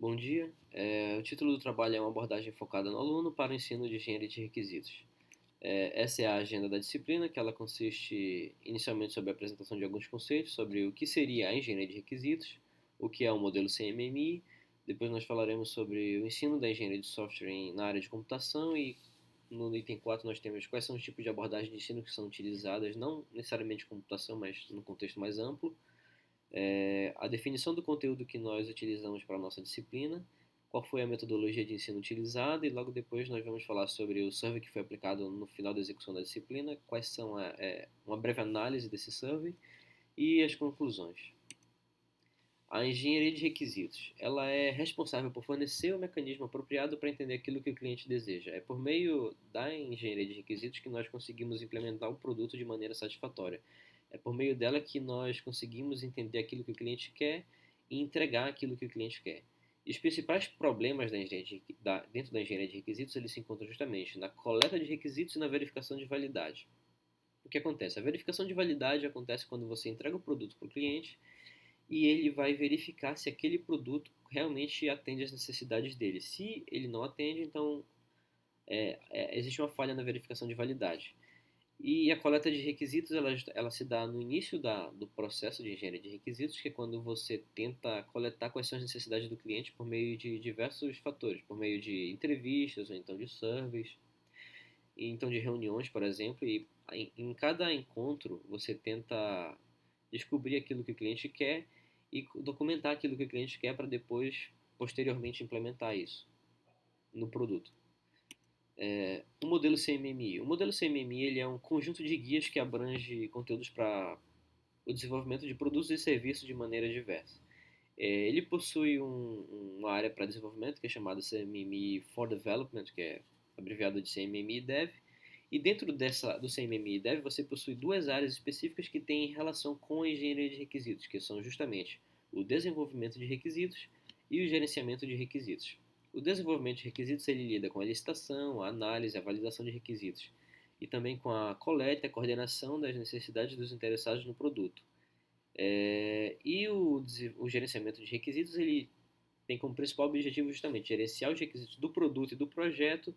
Bom dia. O título do trabalho é uma abordagem focada no aluno para o ensino de engenharia de requisitos. Essa é a agenda da disciplina, que ela consiste inicialmente sobre a apresentação de alguns conceitos sobre o que seria a engenharia de requisitos, o que é o modelo CMMI. Depois nós falaremos sobre o ensino da engenharia de software na área de computação e no item 4 nós temos quais são os tipos de abordagem de ensino que são utilizadas, não necessariamente computação, mas no contexto mais amplo, a definição do conteúdo que nós utilizamos para a nossa disciplina, qual foi a metodologia de ensino utilizada e logo depois nós vamos falar sobre o survey que foi aplicado no final da execução da disciplina, quais são uma breve análise desse survey e as conclusões. A engenharia de requisitos, ela é responsável por fornecer o mecanismo apropriado para entender aquilo que o cliente deseja. É por meio da engenharia de requisitos que nós conseguimos implementar o produto de maneira satisfatória. É por meio dela que nós conseguimos entender aquilo que o cliente quer e entregar aquilo que o cliente quer. E os principais problemas dentro da engenharia de requisitos eles se encontram justamente na coleta de requisitos e na verificação de validade. O que acontece? A verificação de validade acontece quando você entrega o produto para o cliente e ele vai verificar se aquele produto realmente atende às necessidades dele. Se ele não atende, então existe uma falha na verificação de validade. E a coleta de requisitos ela se dá no início do processo de engenharia de requisitos, que é quando você tenta coletar quais são as necessidades do cliente por meio de diversos fatores, por meio de entrevistas ou então de surveys, e então de reuniões, por exemplo, e em cada encontro você tenta descobrir aquilo que o cliente quer e documentar aquilo que o cliente quer para depois, posteriormente, implementar isso no produto. O modelo CMMI. O modelo CMMI ele é um conjunto de guias que abrange conteúdos para o desenvolvimento de produtos e serviços de maneira diversa. Ele possui uma área para desenvolvimento que é chamada CMMI for Development, que é abreviado de CMMI Dev, e dentro do CMMI Dev você possui duas áreas específicas que têm relação com a engenharia de requisitos, que são justamente o desenvolvimento de requisitos e o gerenciamento de requisitos. O desenvolvimento de requisitos ele lida com a licitação, a análise, a validação de requisitos e também com a coleta e a coordenação das necessidades dos interessados no produto. O gerenciamento de requisitos ele tem como principal objetivo justamente gerenciar os requisitos do produto e do projeto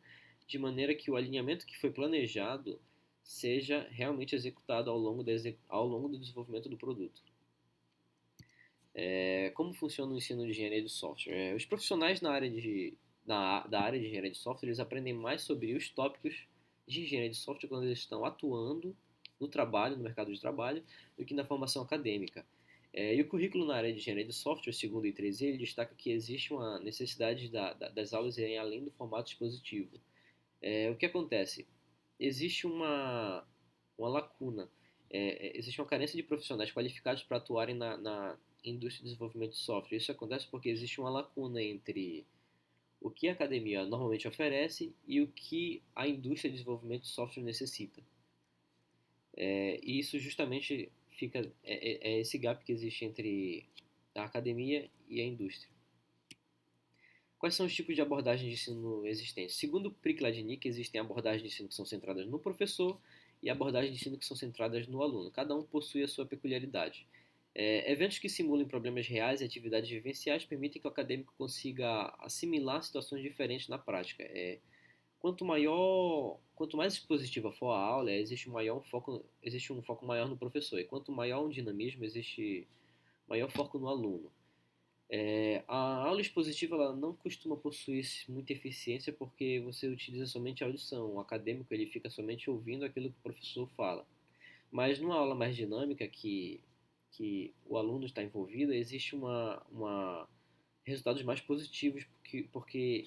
de maneira que o alinhamento que foi planejado seja realmente executado ao longo do desenvolvimento do produto. Como funciona o ensino de engenharia de software? Os profissionais da área de engenharia de software eles aprendem mais sobre os tópicos de engenharia de software quando eles estão atuando no trabalho, no mercado de trabalho, do que na formação acadêmica. E o currículo na área de engenharia de software, segundo o I3E, ele destaca que existe uma necessidade das aulas irem além do formato expositivo. O que acontece? Existe uma lacuna, existe uma carência de profissionais qualificados para atuarem na indústria de desenvolvimento de software. Isso acontece porque existe uma lacuna entre o que a academia normalmente oferece e o que a indústria de desenvolvimento de software necessita. E isso justamente é esse gap que existe entre a academia e a indústria. Quais são os tipos de abordagem de ensino existentes? Segundo Prikladnik, existem abordagens de ensino que são centradas no professor e abordagens de ensino que são centradas no aluno. Cada um possui a sua peculiaridade. Eventos que simulem problemas reais e atividades vivenciais permitem que o acadêmico consiga assimilar situações diferentes na prática. Quanto mais expositiva for a aula, existe um foco maior no professor. E quanto maior o dinamismo, existe maior foco no aluno. A aula expositiva ela não costuma possuir muita eficiência porque você utiliza somente a audição. O acadêmico ele fica somente ouvindo aquilo que o professor fala. Mas numa aula mais dinâmica que o aluno está envolvido, existe resultados mais positivos porque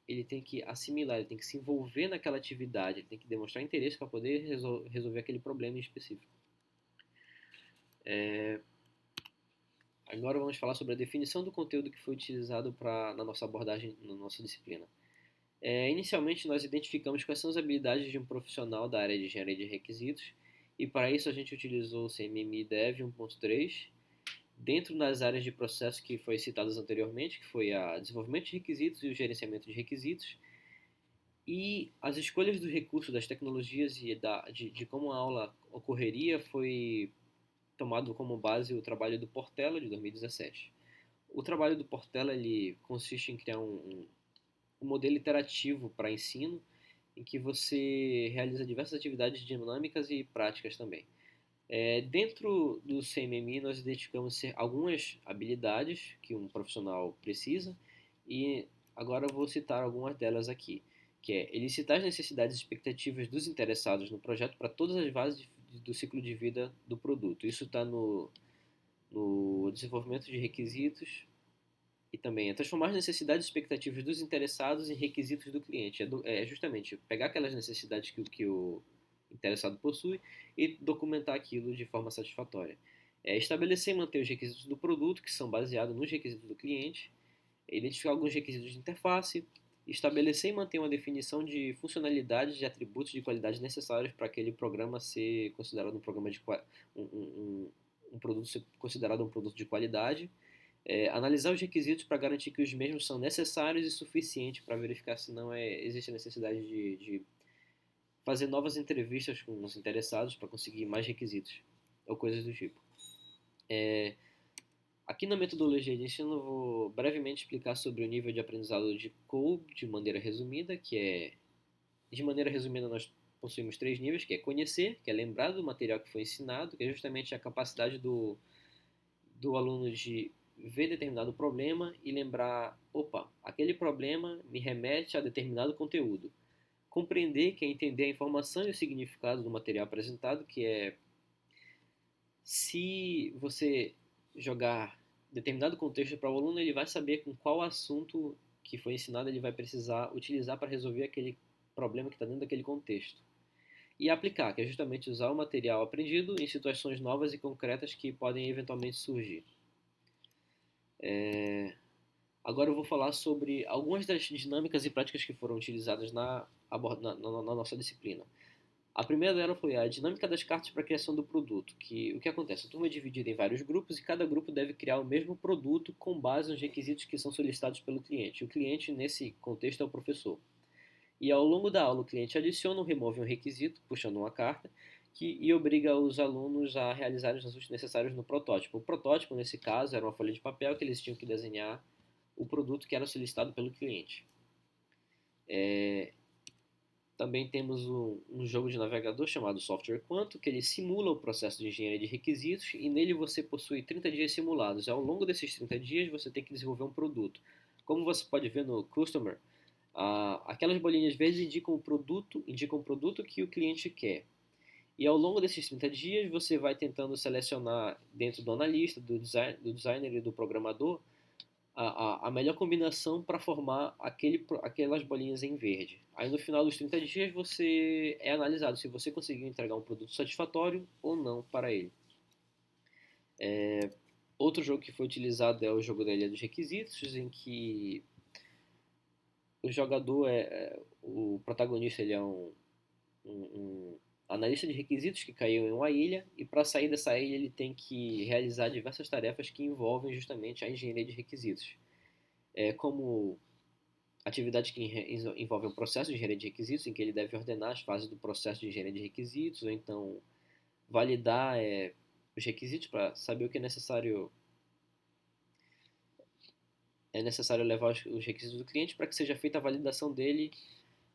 ele tem que assimilar, ele tem que se envolver naquela atividade, ele tem que demonstrar interesse para poder resolver aquele problema em específico. Agora vamos falar sobre a definição do conteúdo que foi utilizado na nossa abordagem, na nossa disciplina. Inicialmente, nós identificamos quais são as habilidades de um profissional da área de engenharia de requisitos e para isso a gente utilizou o CMMI Dev 1.3 dentro das áreas de processo que foi citadas anteriormente, que foi o desenvolvimento de requisitos e o gerenciamento de requisitos, e as escolhas dos recursos, das tecnologias e de como a aula ocorreria foi tomado como base o trabalho do Portela, de 2017. O trabalho do Portela ele consiste em criar um modelo iterativo para ensino, em que você realiza diversas atividades dinâmicas e práticas também. Dentro do CMMI, nós identificamos algumas habilidades que um profissional precisa e agora eu vou citar algumas delas aqui, que é elicitar as necessidades e expectativas dos interessados no projeto para todas as fases do ciclo de vida do produto. Isso está no desenvolvimento de requisitos e também é transformar as necessidades e expectativas dos interessados em requisitos do cliente. É justamente pegar aquelas necessidades que o interessado possui e documentar aquilo de forma satisfatória. Estabelecer e manter os requisitos do produto, que são baseados nos requisitos do cliente, identificar alguns requisitos de interface, estabelecer e manter uma definição de funcionalidades e atributos de qualidade necessários para aquele programa ser considerado um programa de um produto ser considerado um produto de qualidade. Analisar os requisitos para garantir que os mesmos são necessários e suficientes para verificar se não existe a necessidade de fazer novas entrevistas com os interessados para conseguir mais requisitos ou coisas do tipo. Aqui na metodologia de ensino eu vou brevemente explicar sobre o nível de aprendizado de Code de maneira resumida, de maneira resumida nós possuímos 3 níveis, que é conhecer, que é lembrar do material que foi ensinado, que é justamente a capacidade do aluno de ver determinado problema e lembrar, opa, aquele problema me remete a determinado conteúdo. Compreender, que é entender a informação e o significado do material apresentado, que é se você jogar determinado contexto para o aluno, ele vai saber com qual assunto que foi ensinado ele vai precisar utilizar para resolver aquele problema que está dentro daquele contexto. E aplicar, que é justamente usar o material aprendido em situações novas e concretas que podem eventualmente surgir. Agora eu vou falar sobre algumas das dinâmicas e práticas que foram utilizadas na nossa disciplina. A primeira dela foi a dinâmica das cartas para a criação do produto, que o que acontece? A turma é dividida em vários grupos e cada grupo deve criar o mesmo produto com base nos requisitos que são solicitados pelo cliente. O cliente, nesse contexto, é o professor. E ao longo da aula, o cliente adiciona ou remove um requisito, puxando uma carta, e obriga os alunos a realizarem os ajustes necessários no protótipo. O protótipo, nesse caso, era uma folha de papel que eles tinham que desenhar o produto que era solicitado pelo cliente. Também temos um jogo de navegador chamado Software Quanto, que ele simula o processo de engenharia de requisitos e nele você possui 30 dias simulados. E ao longo desses 30 dias você tem que desenvolver um produto. Como você pode ver no Customer, aquelas bolinhas verdes indicam o produto que o cliente quer. E ao longo desses 30 dias você vai tentando selecionar dentro do analista, do designer e do programador a melhor combinação para formar aquelas bolinhas em verde. Aí no final dos 30 dias você é analisado se você conseguiu entregar um produto satisfatório ou não para ele. Outro jogo que foi utilizado é o jogo da Ilha dos Requisitos, em que o jogador o protagonista ele é um analista de requisitos que caiu em uma ilha e para sair dessa ilha ele tem que realizar diversas tarefas que envolvem justamente a engenharia de requisitos. Como atividades que envolvem o processo de engenharia de requisitos, em que ele deve ordenar as fases do processo de engenharia de requisitos, ou então validar os requisitos para saber o que é necessário levar os requisitos do cliente para que seja feita a validação dele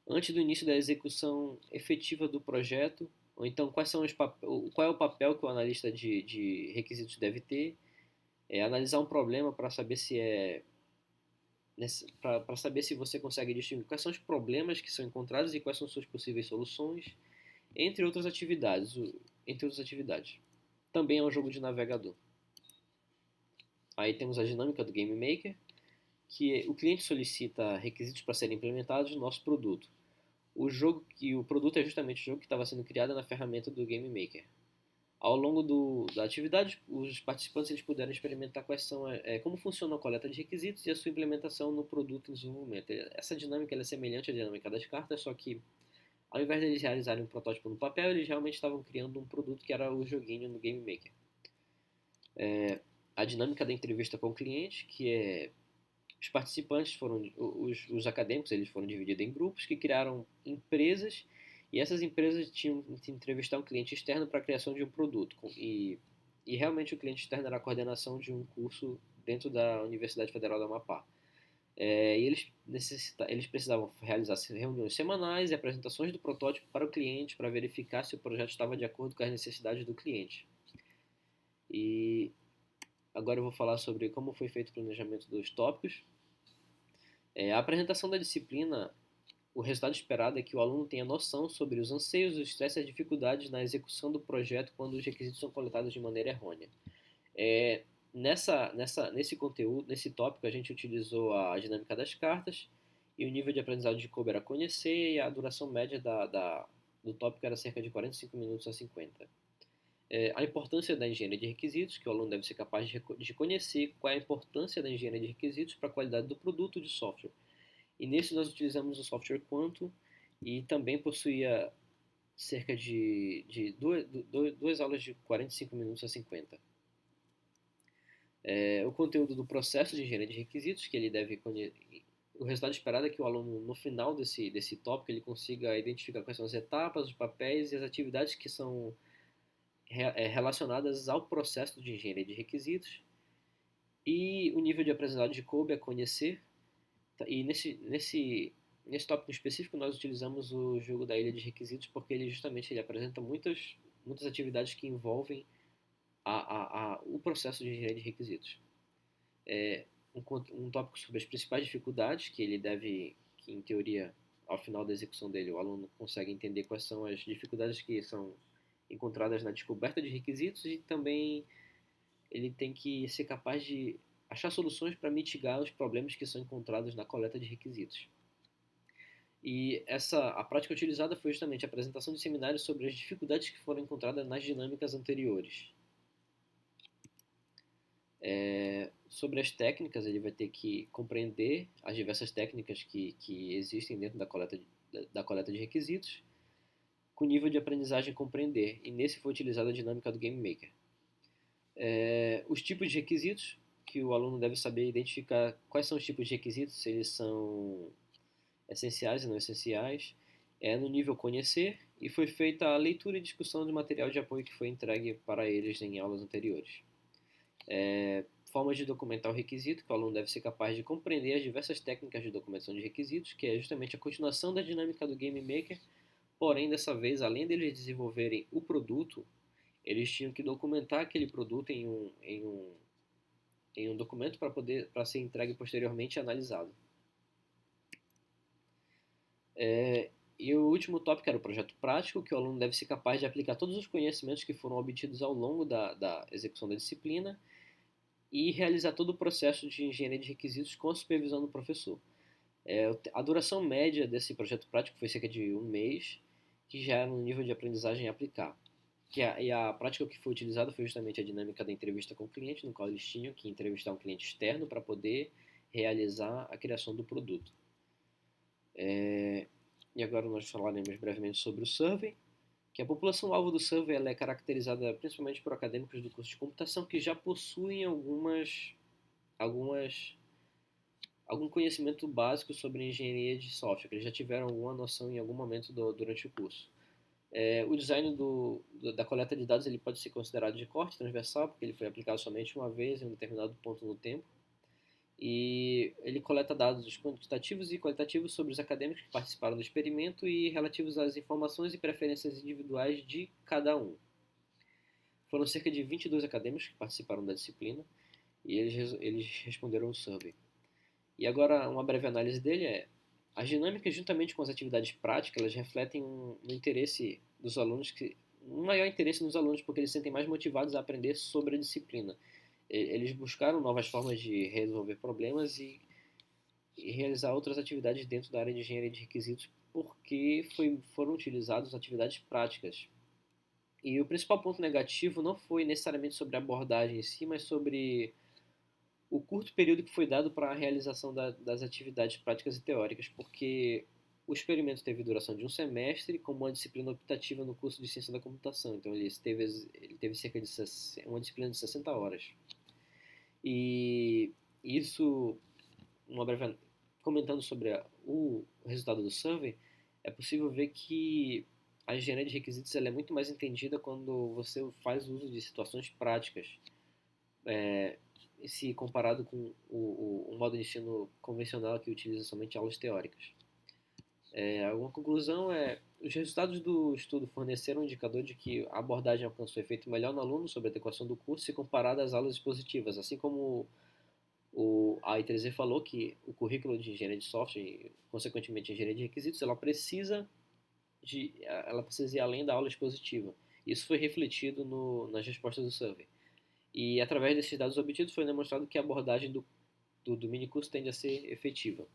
antes do início da execução efetiva do projeto, ou então qual é o papel que o analista de requisitos deve ter, analisar um problema para saber para saber se você consegue distinguir quais são os problemas que são encontrados e quais são suas possíveis soluções, entre outras atividades. Também é um jogo de navegador. Aí temos a dinâmica do Game Maker, que o cliente solicita requisitos para serem implementados no nosso produto. O produto é justamente o jogo que estava sendo criado na ferramenta do Game Maker. Ao longo da atividade, os participantes eles puderam experimentar como funciona a coleta de requisitos e a sua implementação no produto em desenvolvimento. Essa dinâmica é semelhante à dinâmica das cartas, só que ao invés de eles realizarem um protótipo no papel, eles realmente estavam criando um produto que era o joguinho no Game Maker. A dinâmica da entrevista com o cliente, que é os participantes os acadêmicos, eles foram divididos em grupos que criaram empresas e essas empresas tinham que entrevistar um cliente externo para a criação de um produto. E realmente o cliente externo era a coordenação de um curso dentro da Universidade Federal do Amapá. E eles precisavam realizar reuniões semanais e apresentações do protótipo para o cliente para verificar se o projeto estava de acordo com as necessidades do cliente. E agora eu vou falar sobre como foi feito o planejamento dos tópicos. A apresentação da disciplina, o resultado esperado é que o aluno tenha noção sobre os anseios, os estresses e as dificuldades na execução do projeto quando os requisitos são coletados de maneira errônea. Nesse conteúdo, nesse tópico, a gente utilizou a dinâmica das cartas e o nível de aprendizado de Kobe era conhecer e a duração média do tópico era cerca de 45 minutos a 50. A importância da engenharia de requisitos, que o aluno deve ser capaz de conhecer qual é a importância da engenharia de requisitos para a qualidade do produto de software. E nesse nós utilizamos o software Quantum e também possuía cerca de duas aulas de 45 minutos a 50. O conteúdo do processo de engenharia de requisitos, que ele deve conhecer. O resultado esperado é que o aluno, no final desse tópico, ele consiga identificar quais são as etapas, os papéis e as atividades que são relacionadas ao processo de engenharia de requisitos. E o nível de aprendizado de Kobe é conhecer. E nesse tópico específico, nós utilizamos o jogo da ilha de requisitos porque ele apresenta muitas atividades que envolvem o processo de engenharia de requisitos. Um tópico sobre as principais dificuldades que em teoria, ao final da execução dele, o aluno consegue entender quais são as dificuldades que são encontradas na descoberta de requisitos e também ele tem que ser capaz de achar soluções para mitigar os problemas que são encontrados na coleta de requisitos. E a prática utilizada foi justamente a apresentação de seminários sobre as dificuldades que foram encontradas nas dinâmicas anteriores. Sobre as técnicas, ele vai ter que compreender as diversas técnicas que existem dentro da coleta de requisitos, com nível de aprendizagem compreender, e nesse foi utilizada a dinâmica do Game Maker. Os tipos de requisitos, que o aluno deve saber identificar quais são os tipos de requisitos, se eles são essenciais e não essenciais, no nível conhecer, e foi feita a leitura e discussão do material de apoio que foi entregue para eles em aulas anteriores. Formas de documentar o requisito, que o aluno deve ser capaz de compreender as diversas técnicas de documentação de requisitos, que é justamente a continuação da dinâmica do Game Maker, porém, dessa vez, além deles desenvolverem o produto, eles tinham que documentar aquele produto em um documento para ser entregue posteriormente e analisado. E o último tópico era o projeto prático, que o aluno deve ser capaz de aplicar todos os conhecimentos que foram obtidos ao longo da execução da disciplina e realizar todo o processo de engenharia de requisitos com a supervisão do professor. A duração média desse projeto prático foi cerca de 1 mês, que já era um nível de aprendizagem a aplicar. E a prática que foi utilizada foi justamente a dinâmica da entrevista com o cliente, no qual eles tinham que entrevistar um cliente externo para poder realizar a criação do produto. E agora nós falaremos brevemente sobre o survey, que a população-alvo do survey ela é caracterizada principalmente por acadêmicos do curso de computação que já possuem algum conhecimento básico sobre engenharia de software, que eles já tiveram alguma noção em algum momento durante o curso. O design da coleta de dados ele pode ser considerado de corte transversal, porque ele foi aplicado somente uma vez em um determinado ponto no tempo. E ele coleta dados quantitativos e qualitativos sobre os acadêmicos que participaram do experimento e relativos às informações e preferências individuais de cada um. Foram cerca de 22 acadêmicos que participaram da disciplina e eles responderam o survey. E agora, uma breve análise dele as dinâmicas, juntamente com as atividades práticas, elas refletem um interesse dos alunos, um maior interesse nos alunos, porque eles se sentem mais motivados a aprender sobre a disciplina. Eles buscaram novas formas de resolver problemas e realizar outras atividades dentro da área de engenharia de requisitos, porque foram utilizadas atividades práticas. E o principal ponto negativo não foi necessariamente sobre a abordagem em si, mas sobre o curto período que foi dado para a realização das atividades práticas e teóricas, porque o experimento teve duração de 1 semestre, como uma disciplina optativa no curso de Ciência da Computação. Então, ele teve cerca de uma disciplina de 60 horas. E isso, comentando sobre o resultado do survey, é possível ver que a engenharia de requisitos ela é muito mais entendida quando você faz uso de situações práticas. se comparado com o modo de ensino convencional que utiliza somente aulas teóricas. Alguma conclusão os resultados do estudo forneceram um indicador de que a abordagem alcançou efeito melhor no aluno sobre a adequação do curso se comparado às aulas expositivas, assim como a I3E falou que o currículo de engenharia de software e, consequentemente, engenharia de requisitos, ela precisa ir além da aula expositiva. Isso foi refletido nas respostas do survey. E, através desses dados obtidos, foi demonstrado que a abordagem do minicurso tende a ser efetiva.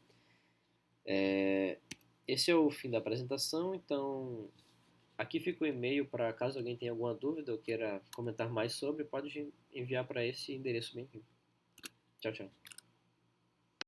Esse é o fim da apresentação, então aqui fica o e-mail para caso alguém tenha alguma dúvida ou queira comentar mais sobre, pode enviar para esse endereço bem aqui. Tchau, tchau.